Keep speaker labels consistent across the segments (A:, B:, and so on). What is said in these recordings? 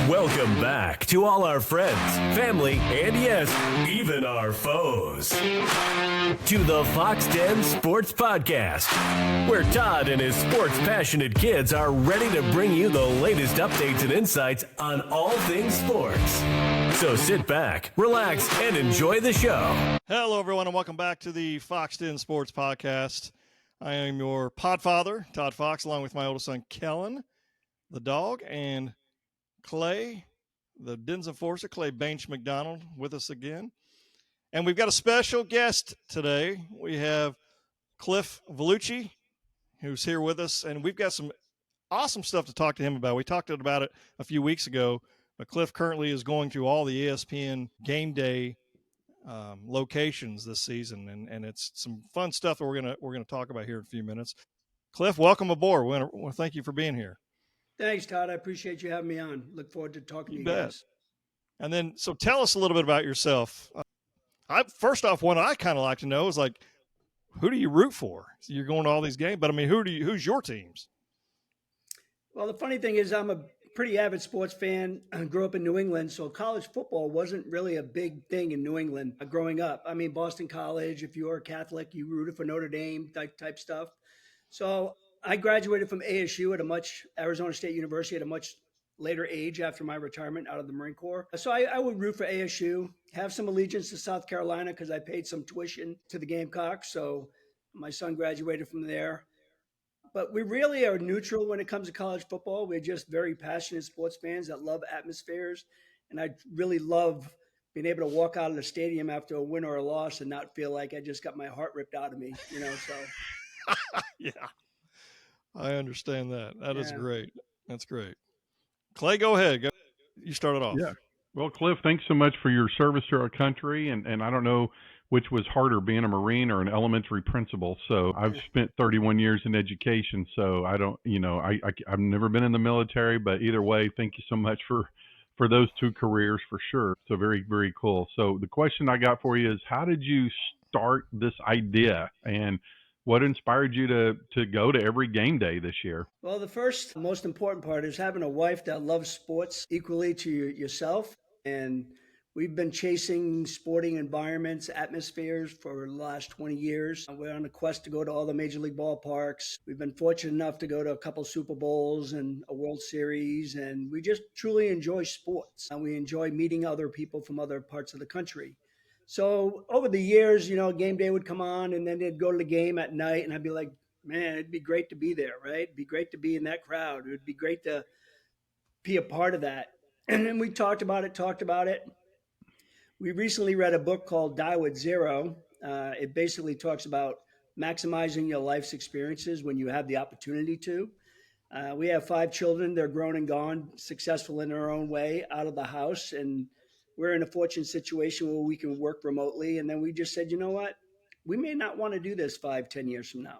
A: Welcome back to all our friends, family, and yes, even our foes. To the Foxx Den Sports Podcast, where Todd and his sports-passionate kids are ready to bring you the latest updates and insights on all things sports. So sit back, relax, and enjoy the show.
B: Hello, everyone, and welcome back to the Foxx Den Sports Podcast. I am your podfather, Todd Foxx, along with my oldest son, Kellen, the dog, and Clay, the Dens Enforcer, Clay Banche McDonald, with us again. And we've got a special guest today. We have Cliff Vellucci, who's here with us, and we've got some awesome stuff to talk to him about. We talked about it a few weeks ago, but Cliff currently is going through all the ESPN GameDay locations this season, and it's some fun stuff that we're gonna talk about here in a few minutes. Cliff, welcome aboard. We want to thank you for being here.
C: Thanks, Todd. I appreciate you having me on. Look forward to talking to you
B: bet.
C: guys.
B: And then, so tell us a little bit about yourself. First off, what I kind of like to know is, like, who do you root for? So you're going to all these games, but I mean, who's your teams?
C: Well, the funny thing is I'm a pretty avid sports fan. I grew up in New England, so college football wasn't really a big thing in New England growing up. I mean, Boston College, if you were a Catholic, you rooted for Notre Dame type stuff. So I graduated from ASU Arizona State University at a much later age after my retirement out of the Marine Corps. So I would root for ASU, have some allegiance to South Carolina because I paid some tuition to the Gamecocks. So my son graduated from there. But we really are neutral when it comes to college football. We're just very passionate sports fans that love atmospheres. And I really love being able to walk out of the stadium after a win or a loss and not feel like I just got my heart ripped out of me, so.
B: Yeah. I understand that. That is great. That's great. Clay, go ahead. You started off.
D: Yeah. Well, Cliff, thanks so much for your service to our country. And I don't know which was harder, being a Marine or an elementary principal. So I've spent 31 years in education. So I don't, I've never been in the military, but either way, thank you so much for those two careers for sure. So very, very cool. So the question I got for you is, how did you start this idea, and what inspired you to go to every game day this year?
C: Well, the first most important part is having a wife that loves sports equally to yourself. And we've been chasing sporting environments, atmospheres for the last 20 years. We're on a quest to go to all the major league ballparks. We've been fortunate enough to go to a couple Super Bowls and a World Series. And we just truly enjoy sports. And we enjoy meeting other people from other parts of the country. So over the years, game day would come on and then they'd go to the game at night and I'd be like, man, it'd be great to be there, right? It'd be great to be in that crowd. It would be great to be a part of that. And then we talked about it. We recently read a book called Die with Zero. It basically talks about maximizing your life's experiences when you have the opportunity to. We have 5 children. They're grown and gone, successful in their own way, out of the house. And we're in a fortunate situation where we can work remotely. And then we just said, you know what? We may not want to do this 5-10 years from now.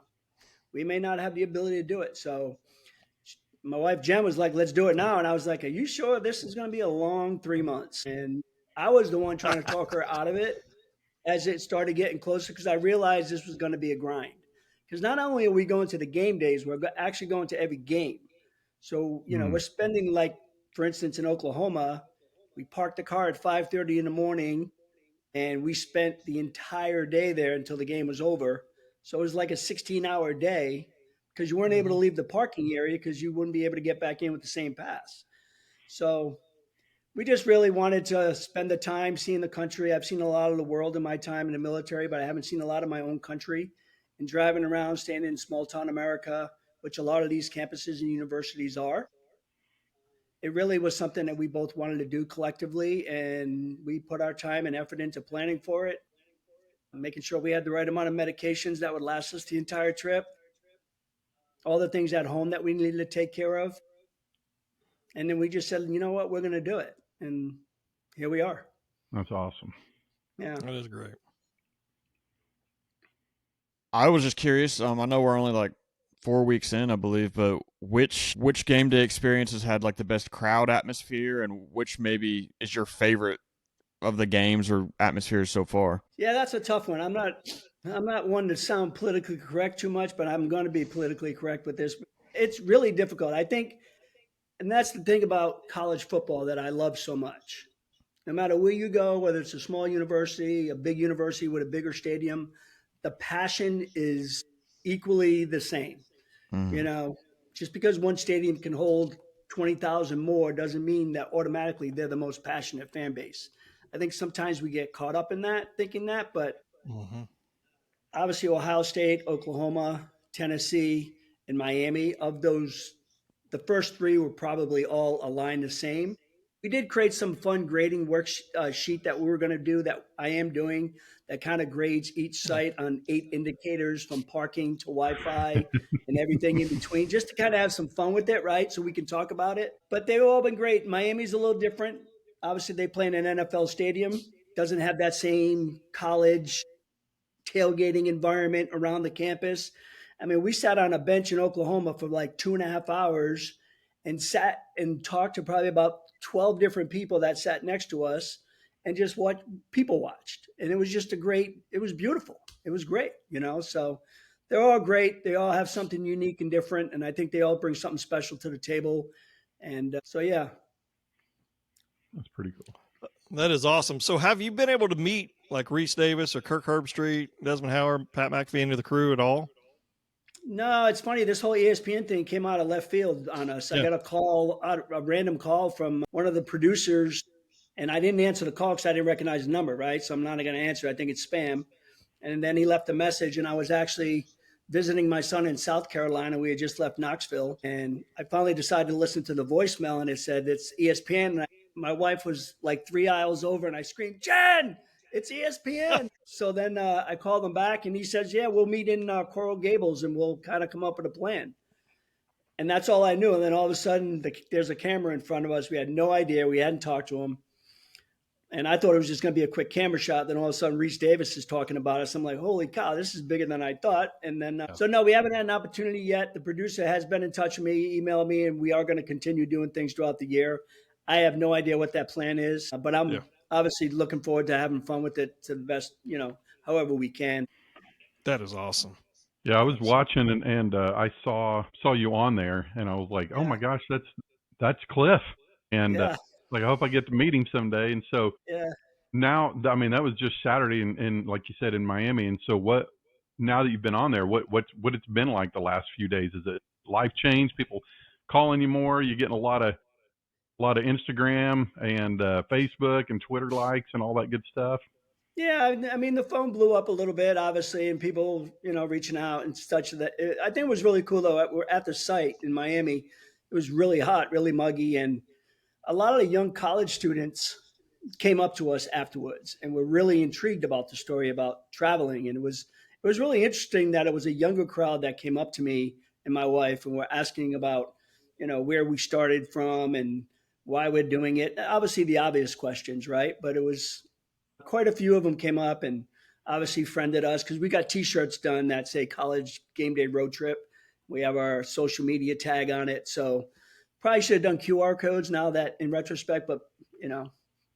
C: We may not have the ability to do it. So my wife, Jen, was like, let's do it now. And I was like, are you sure this is going to be a long 3 months? And I was the one trying to talk her out of it as it started getting closer, because I realized this was going to be a grind. Because not only are we going to the game days, we're actually going to every game. So, we're spending, like, for instance, in Oklahoma, we parked the car at 5:30 in the morning, and we spent the entire day there until the game was over. So it was like a 16-hour day because you weren't able to leave the parking area because you wouldn't be able to get back in with the same pass. So we just really wanted to spend the time seeing the country. I've seen a lot of the world in my time in the military, but I haven't seen a lot of my own country. And driving around, staying in small town America, which a lot of these campuses and universities are, it really was something that we both wanted to do collectively, and we put our time and effort into planning for it, making sure we had the right amount of medications that would last us the entire trip, all the things at home that we needed to take care of. And then we just said, you know what, we're going to do it. And here we are.
D: That's awesome.
C: Yeah.
B: That is great.
E: I was just curious. I know we're only like 4 weeks in, I believe, but which game day experiences had like the best crowd atmosphere, and which maybe is your favorite of the games or atmospheres so far?
C: Yeah, that's a tough one. I'm not one to sound politically correct too much, but I'm going to be politically correct with this. It's really difficult. I think And that's the thing about college football that I love so much. No matter where you go, whether it's a small university, a big university with a bigger stadium, the passion is equally the same. You know, just because one stadium can hold 20,000 more doesn't mean that automatically they're the most passionate fan base. I think sometimes we get caught up in that, thinking that, but obviously Ohio State, Oklahoma, Tennessee, and Miami, of those, the first three were probably all aligned the same. We did create some fun grading sheet that we were going to do, that I am doing, that kind of grades each site on 8 indicators from parking to Wi-Fi and everything in between, just to kind of have some fun with it, right? So we can talk about it. But they've all been great. Miami's a little different. Obviously, they play in an NFL stadium. Doesn't have that same college tailgating environment around the campus. I mean, we sat on a bench in Oklahoma for like 2.5 hours and sat and talked to probably about 12 different people that sat next to us, and just what people watched. And it was just it was beautiful. It was great, you know? So they're all great. They all have something unique and different. And I think they all bring something special to the table. And so, yeah.
D: That's pretty cool.
B: That is awesome. So have you been able to meet like Reese Davis or Kirk Herbstreit, Desmond Howard, Pat McAfee, any of the crew at all?
C: No, it's funny. This whole ESPN thing came out of left field on us. I got a random call from one of the producers, and I didn't answer the call because I didn't recognize the number, right? So I'm not going to answer. I think it's spam. And then he left a message, and I was actually visiting my son in South Carolina. We had just left Knoxville, and I finally decided to listen to the voicemail, and it said it's ESPN. And my wife was like 3 aisles over, and I screamed, "Jen, it's ESPN." So then I called him back, and he says, "Yeah, we'll meet in Coral Gables, and we'll kind of come up with a plan." And that's all I knew. And then all of a sudden, there's a camera in front of us. We had no idea. We hadn't talked to him. And I thought it was just going to be a quick camera shot. Then all of a sudden, Reese Davis is talking about us. I'm like, holy cow, this is bigger than I thought. And then, so no, we haven't had an opportunity yet. The producer has been in touch with me, emailed me, and we are going to continue doing things throughout the year. I have no idea what that plan is, but I'm obviously looking forward to having fun with it to the best, you know, however we can.
B: That is awesome.
D: Yeah, I was watching and I saw you on there, and I was like, oh my gosh, that's Cliff. And like, I hope I get to meet him someday. And so now, I mean, that was just Saturday, and like you said, in Miami. And so now that you've been on there, what it's been like the last few days? Is it life change? People calling you more? You getting a lot of Instagram and Facebook and Twitter likes and all that good stuff?
C: Yeah, I mean, the phone blew up a little bit, obviously, and people, you know, reaching out and such. That I think it was really cool, though. We're at the site in Miami. It was really hot, really muggy, and a lot of the young college students came up to us afterwards and were really intrigued about the story about traveling. And it was really interesting that it was a younger crowd that came up to me and my wife and were asking about, you know, where we started from and why we're doing it. Obviously, the obvious questions, right? But it was quite a few of them came up and obviously friended us because we got T-shirts done that say College Game Day Road Trip. We have our social media tag on it. So probably should have done QR codes now that in retrospect, but, you know,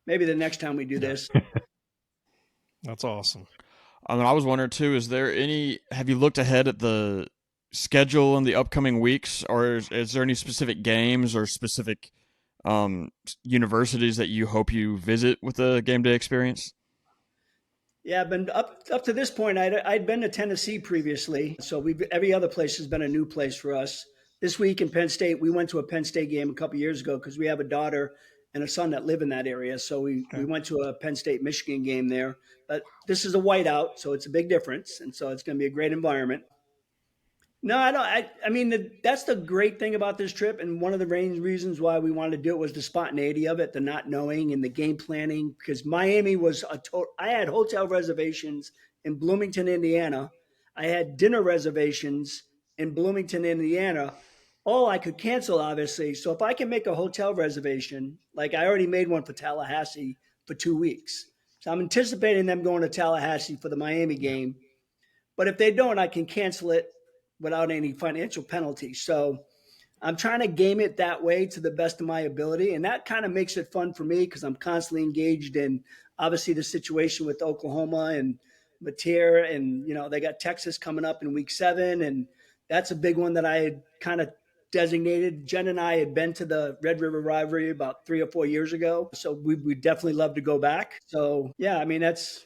C: maybe the next time we do this.
B: That's awesome.
E: I mean, I was wondering too, have you looked ahead at the schedule in the upcoming weeks, or is there any specific games or specific universities that you hope you visit with the game day experience?
C: Yeah, I've been up to this point. I'd been to Tennessee previously, so every other place has been a new place for us. This week in Penn State, we went to a Penn State game a couple years ago because we have a daughter and a son that live in that area. So we went to a Penn State Michigan game there. But this is a whiteout, so it's a big difference, and so it's going to be a great environment. No, I don't. I mean, that's the great thing about this trip, and one of the main reasons why we wanted to do it was the spontaneity of it, the not knowing and the game planning. Because Miami was I had hotel reservations in Bloomington, Indiana. I had dinner reservations in Bloomington, Indiana. All I could cancel, obviously. So if I can make a hotel reservation, like I already made one for Tallahassee for 2 weeks. So I'm anticipating them going to Tallahassee for the Miami game. But if they don't, I can cancel it without any financial penalty. So I'm trying to game it that way to the best of my ability. And that kind of makes it fun for me because I'm constantly engaged in, obviously, the situation with Oklahoma and Mateer. And, you know, they got Texas coming up in week 7. And that's a big one that I had kind of designated. Jen and I had been to the Red River Rivalry about 3 or 4 years ago, so we definitely love to go back. So yeah, I mean, that's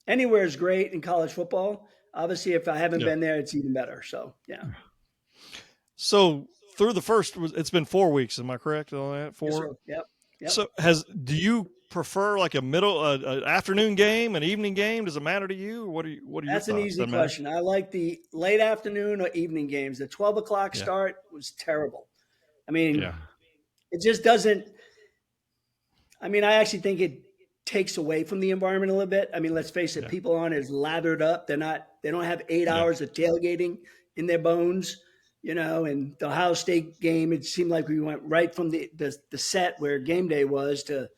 C: anywhere is great in college football. Obviously, if I haven't been there, it's even better. So yeah.
B: So through the first, it's been 4 weeks. Am I correct on that? 4.
C: Yes, sir. Yep.
B: So do you prefer like an afternoon game, an evening game? Does it matter to you? What are you?
C: That's an easy question. I like the late afternoon or evening games. The 12 o'clock start was terrible. I mean, it just doesn't. I mean, I actually think it takes away from the environment a little bit. I mean, let's face it, people aren't as lathered up. They don't have 8 hours of tailgating in their bones, you know. And the Ohio State game, it seemed like we went right from the set where game day was to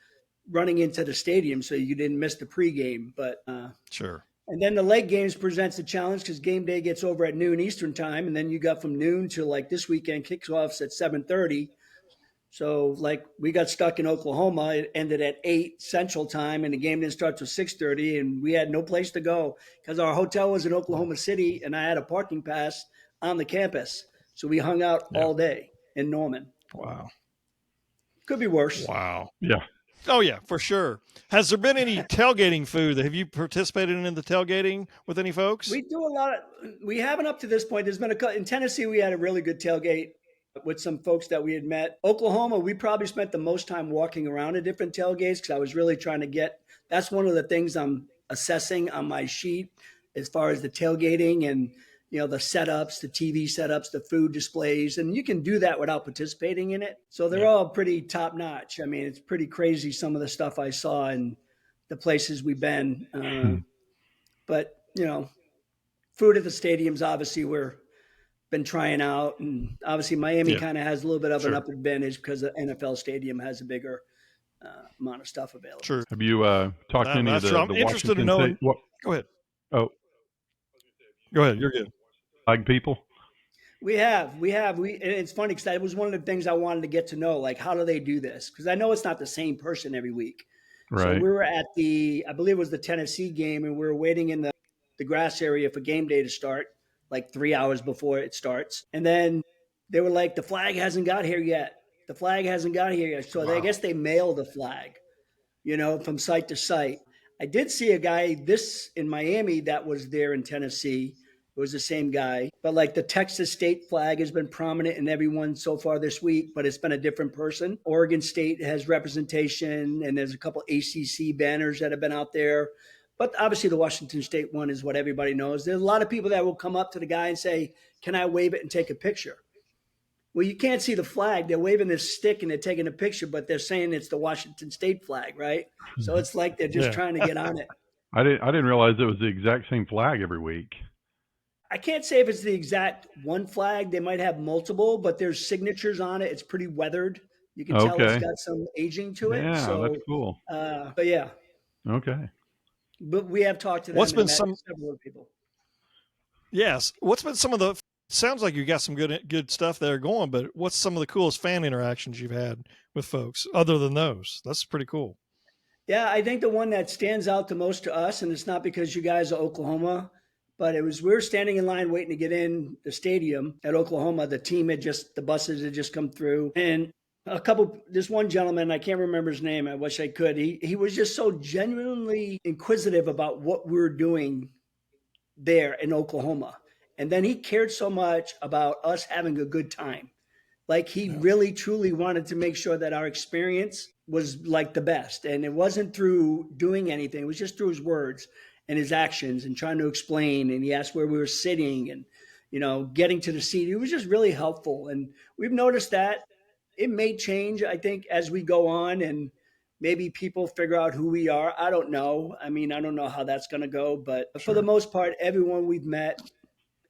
C: running into the stadium, so you didn't miss the pregame. But
B: sure.
C: And then the late games presents a challenge because game day gets over at noon Eastern time, and then you got from noon to like this weekend kickoffs at 7:30. So like we got stuck in Oklahoma. It ended at 8 Central time, and the game didn't start till 6:30, and we had no place to go because our hotel was in Oklahoma City, and I had a parking pass on the campus. So we hung out all day in Norman.
B: Wow.
C: Could be worse.
B: Wow.
D: Yeah.
B: Oh yeah, for sure. Has there been any tailgating food? Have you participated in the tailgating with any folks?
C: We do a lot of. We haven't up to this point. There's been in Tennessee. We had a really good tailgate with some folks that we had met. Oklahoma, we probably spent the most time walking around at different tailgates because I was really trying to get. That's one of the things I'm assessing on my sheet as far as the tailgating and the setups, the TV setups, the food displays, and you can do that without participating in it. So they're all pretty top notch. I mean, it's pretty crazy some of the stuff I saw in the places we've been. But food at the stadiums, obviously, we're been trying out, and obviously Miami kind of has a little bit of an up advantage because the NFL stadium has a bigger amount of stuff available.
B: Sure.
D: Have you talked to any of the
B: I'm interested in knowing. Go ahead.
D: Oh,
B: go ahead. You're good.
D: Like people?
C: We have. And it's funny because that was one of the things I wanted to get to know. Like, how do they do this? Because I know it's not the same person every week.
D: Right.
C: So we were at I believe it was the Tennessee game, and we were waiting in the grass area for game day to start, like 3 hours before it starts. And then they were like, the flag hasn't got here yet. The flag hasn't got here yet. So I guess they mailed the flag, from site to site. I did see a guy in Miami that was there in Tennessee. It was the same guy. But like the Texas State flag has been prominent in everyone so far this week, but it's been a different person. Oregon State has representation, and there's a couple ACC banners that have been out there. But obviously the Washington State one is what everybody knows. There's a lot of people that will come up to the guy and say, can I wave it and take a picture? Well, you can't see the flag. They're waving this stick and they're taking a picture, but they're saying it's the Washington State flag, right? So it's like they're just trying to get on it.
D: I didn't realize it was the exact same flag every week.
C: I can't say if it's the exact one flag. They might have multiple, but there's signatures on it. It's pretty weathered. You can tell it's got some aging to it.
D: Yeah,
C: so,
D: that's cool.
C: But yeah.
D: Okay.
C: But we have talked to them. Several people.
B: Yes. What's been some of the? Sounds like you got some good stuff there going. But what's some of the coolest fan interactions you've had with folks other than those? That's pretty cool.
C: Yeah, I think the one that stands out the most to us, and it's not because you guys are Oklahoma, but we were standing in line waiting to get in the stadium at Oklahoma. The buses had just come through, and this one gentleman, I can't remember his name. I wish I could. He was just so genuinely inquisitive about what we were doing there in Oklahoma. And then he cared so much about us having a good time. Like he really, truly wanted to make sure that our experience was like the best. And it wasn't through doing anything. It was just through his words and his actions and trying to explain. And he asked where we were sitting and, getting to the seat. It was just really helpful. And we've noticed that it may change, I think, as we go on and maybe people figure out who we are. I don't know. I mean, I don't know how that's going to go. But for the most part, everyone we've met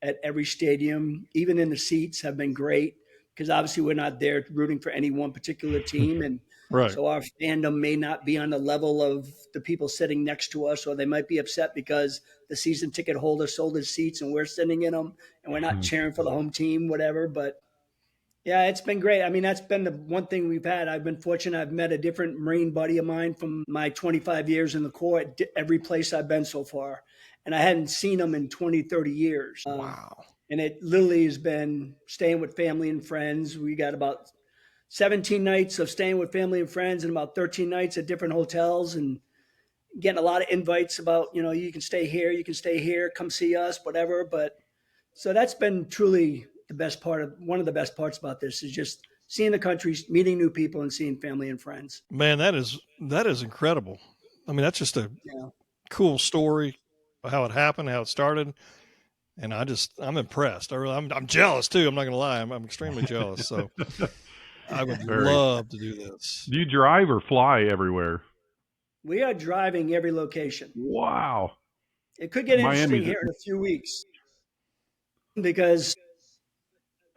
C: at every stadium, even in the seats, have been great because obviously we're not there rooting for any one particular team. And so our fandom may not be on the level of the people sitting next to us, or they might be upset because the season ticket holder sold his seats and we're sitting in them and we're not cheering for the home team, whatever. But yeah, it's been great. I mean, that's been the one thing we've had. I've been fortunate. I've met a different Marine buddy of mine from my 25 years in the Corps at every place I've been so far. And I hadn't seen him in 20, 30 years.
B: Wow.
C: And it literally has been staying with family and friends. We got about 17 nights of staying with family and friends and about 13 nights at different hotels and getting a lot of invites about, you can stay here, come see us, whatever. But so that's been truly one of the best parts about this is just seeing the country, meeting new people and seeing family and friends.
B: Man, that is incredible. I mean, that's just a cool story of how it happened, how it started. And I'm impressed. I'm jealous too. I'm not going to lie. I'm extremely jealous. So I would love to do this.
D: Do you drive or fly everywhere?
C: We are driving every location.
D: Wow.
C: It could get interesting here in a few weeks because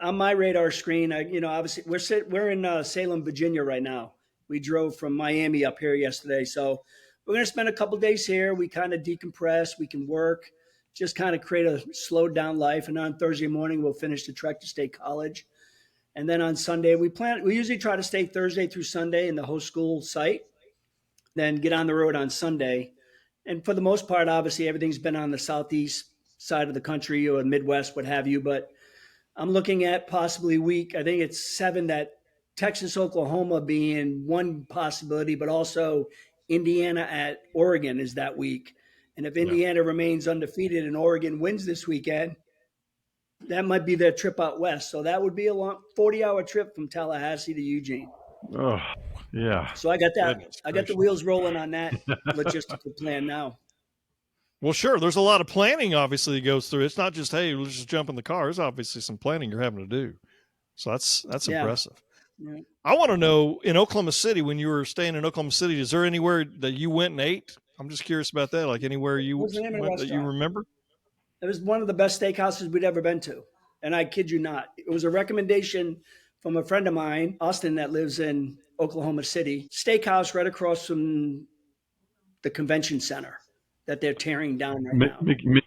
C: on my radar screen, obviously we're in Salem, Virginia right now. We drove from Miami up here yesterday. So we're going to spend a couple of days here. We kind of decompress. We can work, just kind of create a slowed down life. And on Thursday morning, we'll finish the trek to State College. And then on Sunday, we usually try to stay Thursday through Sunday in the host school site, then get on the road on Sunday. And for the most part, obviously, everything's been on the southeast side of the country or Midwest, what have you. But I'm looking at possibly I think it's 7 that Texas, Oklahoma being one possibility, but also Indiana at Oregon is that week. And if Indiana remains undefeated and Oregon wins this weekend, that might be their trip out west. So that would be a long 40-hour trip from Tallahassee to Eugene.
D: Oh, yeah.
C: So I got that. I got the wheels rolling on that logistical plan now.
B: Well, sure. There's a lot of planning, obviously, that goes through. It's not just, hey, let's just jump in the car. There's obviously some planning you're having to do. So that's impressive. Yeah. I want to know, in Oklahoma City, when you were staying in Oklahoma City, is there anywhere that you went and ate? I'm just curious about that. Like anywhere you went that you remember?
C: It was one of the best steakhouses we'd ever been to. And I kid you not. It was a recommendation from a friend of mine, Austin, that lives in Oklahoma City. Steakhouse right across from the convention center that they're tearing down right now.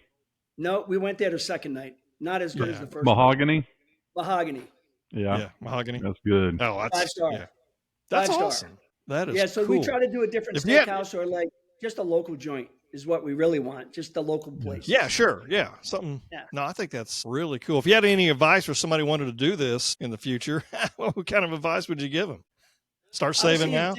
C: No, we went there the second night. Not as good as the first
D: Mahogany?
C: one. Mahogany.
B: Yeah, Mahogany.
D: That's good.
B: Oh, that's
C: 5-star.
B: Yeah. That's
C: 5-star.
B: Awesome. That is
C: so
B: cool.
C: we try to do a different steakhouse or like just a local joint is what we really want. Just a local place.
B: Yeah, sure. Yeah. Something. Yeah. No, I think that's really cool. If you had any advice for somebody wanted to do this in the future, what kind of advice would you give them? Start saving now?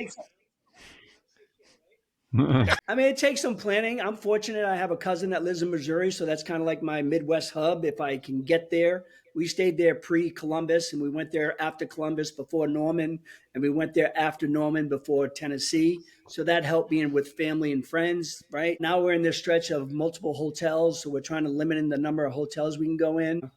C: I mean, it takes some planning. I'm fortunate. I have a cousin that lives in Missouri, so that's kind of like my Midwest hub. If I can get there, we stayed there pre-Columbus, and we went there after Columbus, before Norman, and we went there after Norman, before Tennessee. So that helped being with family and friends, right? Now we're in this stretch of multiple hotels, so we're trying to limit in the number of hotels we can go in.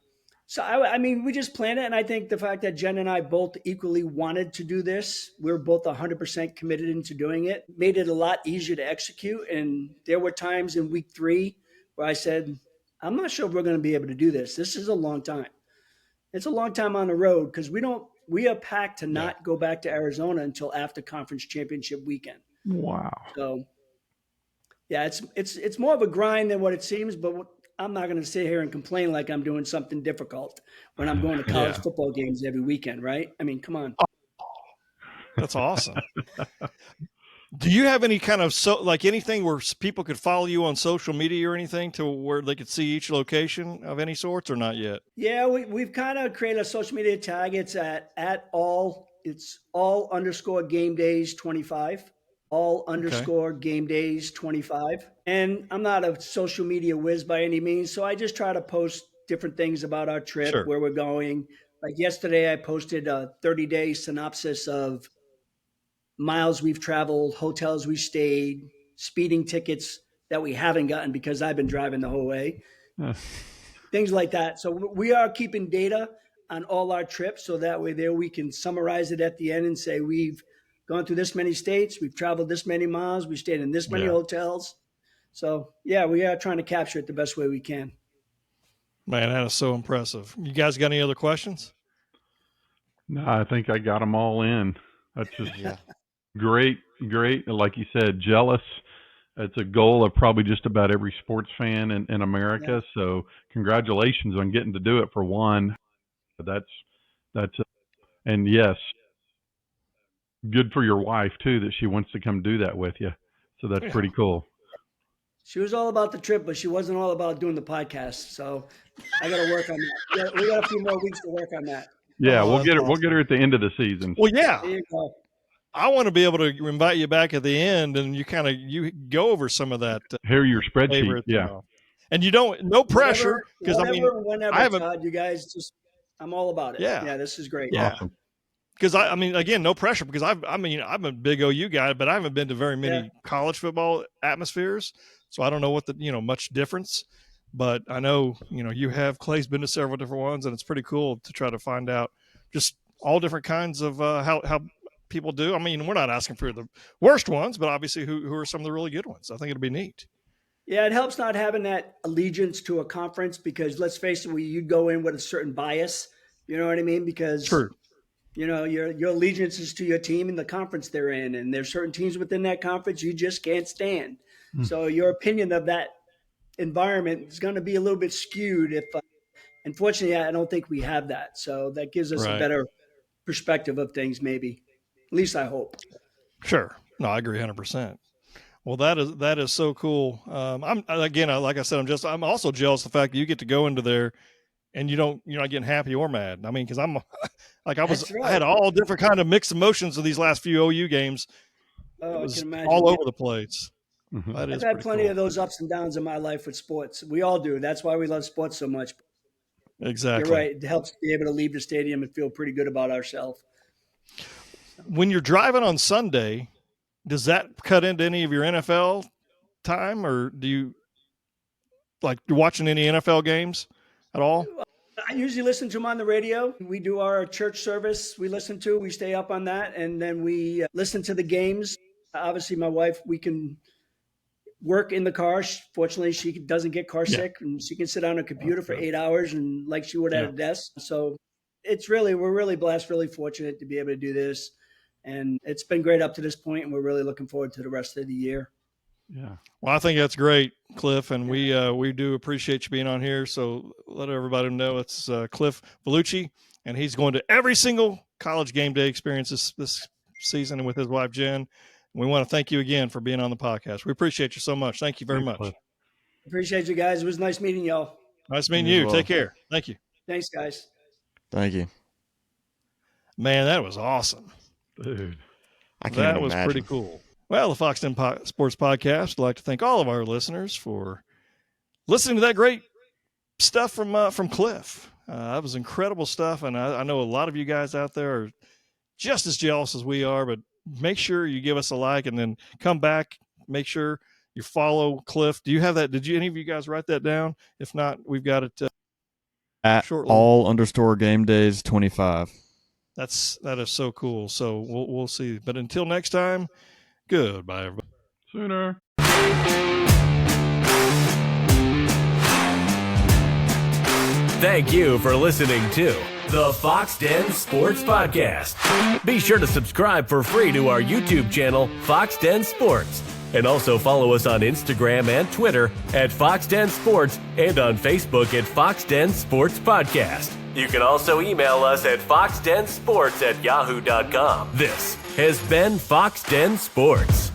C: So, I mean, we just planned it, and I think the fact that Jen and I both equally wanted to do this, we were both 100% committed into doing it, made it a lot easier to execute. And there were times in week 3 where I said, I'm not sure if we're going to be able to do this. This is a long time. It's a long time on the road because we are packed to not go back to Arizona until after conference championship weekend.
D: Wow.
C: So, yeah, it's more of a grind than what it seems, but I'm not going to sit here and complain like I'm doing something difficult when I'm going to college football games every weekend, right? I mean, come on.
B: That's awesome. Do you have any kind of anything where people could follow you on social media or anything to where they could see each location of any sorts, or not yet?
C: Yeah, we've kind of created a social media tag. It's at all _ game days 25. All _ game days 25. And I'm not a social media whiz by any means, so I just try to post different things about our trip, where we're going. Like yesterday, I posted a 30-day synopsis of miles we've traveled, hotels we stayed, speeding tickets that we haven't gotten because I've been driving the whole way. Things like that. So we are keeping data on all our trips, so that way there we can summarize it at the end and say we've gone through this many states, we've traveled this many miles, we stayed in this many hotels. So, yeah, we are trying to capture it the best way we can.
B: Man, that is so impressive. You guys got any other questions?
D: No, I think I got them all in. That's just great. Like you said, jealous. It's a goal of probably just about every sports fan in America. Yeah. So congratulations on getting to do it for one. And yes, good for your wife too, that she wants to come do that with you. So that's pretty cool.
C: She was all about the trip, but she wasn't all about doing the podcast. So I got to work on that. We got a few more weeks to work on that.
D: Yeah,
B: Oh,
D: we'll get her.
B: awesome.
D: We'll get her at the end of the season.
B: Well, yeah.
C: There you go.
B: I want to be able to invite you back at the end, and you go over some of that
D: Here are your spreadsheet.
B: favorites.
D: Yeah.
B: And you don't no pressure because
C: whenever,
B: I haven't.
C: Todd, you guys just I'm all about it.
B: Yeah.
C: This is great.
B: Yeah.
D: Awesome.
B: Because again, no pressure because I'm a big OU guy, but I haven't been to very many college football atmospheres, so I don't know what much difference. But I know you have. Clay's been to several different ones, and it's pretty cool to try to find out just all different kinds of how people do. I mean, we're not asking for the worst ones, but obviously who are some of the really good ones. I think it'll be neat.
C: Yeah, it helps not having that allegiance to a conference because let's face it, you go in with a certain bias. You know what I mean? Because
B: True.
C: Your allegiance is to your team and the conference they're in, and there's certain teams within that conference you just can't stand. So your opinion of that environment is going to be a little bit skewed. If unfortunately, I don't think we have that. So that gives us a better perspective of things, maybe. At least I hope.
B: Sure. No, I agree 100%. Well, that is so cool. I'm like I said, I'm also jealous of the fact that you get to go into there and you're not getting happy or mad. I mean, because I'm like I had all different kind of mixed emotions of these last few OU games.
C: Oh, I can imagine.
B: All over the place.
D: Mm-hmm.
C: I've had plenty of those ups and downs in my life with sports. We all do. That's why we love sports so much.
B: Exactly.
C: You're right. It helps be able to leave the stadium and feel pretty good about ourselves.
B: When you're driving on Sunday, does that cut into any of your NFL time, or do you like watching any NFL games at all?
C: I usually listen to them on the radio. We do our church service. We stay up on that, and then we listen to the games. Obviously, my wife, we can work in the car. Fortunately, she doesn't get car sick, and she can sit on a computer for 8 hours and like she would at a desk. So we're really blessed, really fortunate to be able to do this. And it's been great up to this point, and we're really looking forward to the rest of the year.
B: Yeah. Well, I think that's great, Cliff, and we do appreciate you being on here. So let everybody know it's Cliff Vellucci, and he's going to every single college game day experience this season with his wife, Jen. We want to thank you again for being on the podcast. We appreciate you so much. Thank you very much.
C: Cliff. Appreciate you guys. It was nice meeting y'all.
B: Nice meeting you. Well. Take care. Thank you.
C: Thanks, guys.
E: Thank you.
B: Man, that was awesome.
D: Dude,
B: that was pretty cool. Well, the Foxx Den Sports Podcast would like to thank all of our listeners for listening to that great stuff from Cliff. That was incredible stuff, and I know a lot of you guys out there are just as jealous as we are, but make sure you give us a like and then come back. Make sure you follow Cliff. Do you have that? Did any of you guys write that down? If not, we've got it
E: at
B: shortly.
E: all_GameDays 25.
B: That is so cool. So we'll see. But until next time, goodbye, everybody.
D: Sooner.
A: Thank you for listening to the Foxx Den Sports Podcast. Be sure to subscribe for free to our YouTube channel, Foxx Den Sports. And also follow us on Instagram and Twitter at Foxx Den Sports and on Facebook at Foxx Den Sports Podcast. You can also email us at foxdensports@yahoo.com. This has been Foxx Den Sports.